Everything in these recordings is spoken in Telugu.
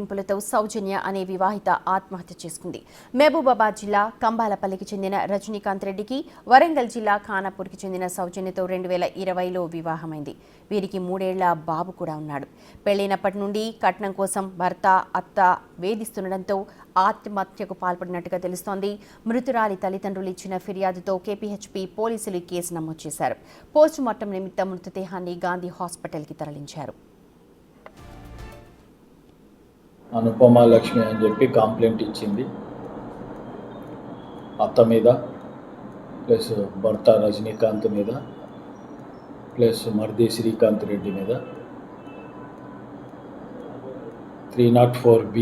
బెదిరింపులతో సౌజన్య అనే వివాహిత ఆత్మహత్య చేసుకుంది. మహబూబాబాద్ జిల్లా కంబాలపల్లికి చెందిన రజనీకాంత్ రెడ్డికి వరంగల్ జిల్లా ఖానాపూర్కి చెందిన సౌజన్యతో 2020లో వివాహమైంది. వీరికి 3 ఏళ్ల బాబు కూడా ఉన్నాడు. పెళ్లైనప్పటి నుండి కట్నం కోసం భర్త, అత్త వేధిస్తుండటంతో ఆత్మహత్యకు పాల్పడినట్టుగా తెలుస్తోంది. మృతురాలి తల్లిదండ్రులు ఇచ్చిన ఫిర్యాదుతో కేపీహెచ్పీ పోలీసులు కేసు నమోదు చేశారు. పోస్టుమార్టం నిమిత్తం మృతదేహాన్ని గాంధీ హాస్పిటల్కి తరలించారు. అనుపమ లక్ష్మి అని చెప్పి కంప్లైంట్ ఇచ్చింది. అత్త మీద ప్లస్ భర్త రజనీకాంత్ మీద ప్లస్ మర్ది శ్రీకాంత్ రెడ్డి మీద 304B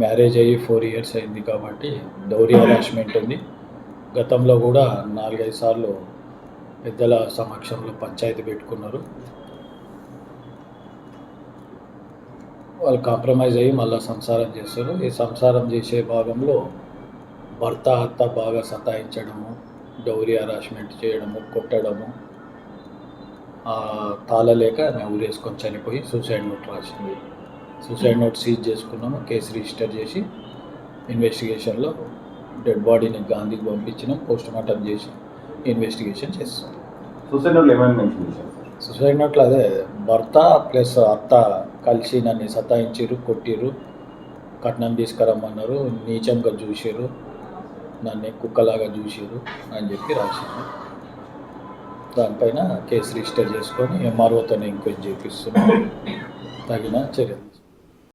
మ్యారేజ్ అయ్యి 4 years అయింది కాబట్టి డౌరీ హరాస్మెంట్ ఉంది. గతంలో కూడా 4-5 సార్లు పెద్దల సమక్షంలో పంచాయతీ పెట్టుకున్నారు. వాళ్ళు కాంప్రమైజ్ అయ్యి మళ్ళీ సంసారం చేస్తారు. ఈ సంసారం చేసే భాగంలో భర్త అత్త బాగా సతాయించడము, డౌరీ హరాస్మెంట్ చేయడము, కొట్టడము, తాళలేక ఆమె ఊరేసుకొని చనిపోయి సూసైడ్ నోట్ రాసింది. సూసైడ్ నోట్ సీజ్ చేసుకున్నాము. కేసు రిజిస్టర్ చేసి ఇన్వెస్టిగేషన్లో డెడ్ బాడీని గాంధీకి పంపించినాం. పోస్టుమార్టం చేసి ఇన్వెస్టిగేషన్ చేస్తాం. సూసైడ్ నోట్లో అదే భర్త ప్లస్ అత్త కలిసి నన్ను సతాయించారు, కొట్టిరు, కట్నం తీసుకురమ్మన్నారు, నీచంగా చూసారు, నన్ను కుక్కలాగా చూసారు అని చెప్పి రాశారు. దానిపైన కేసు రిజిస్టర్ చేసుకొని MROతో ఎంక్వైరీ చేపిస్తున్నాం. తగిన చర్యలు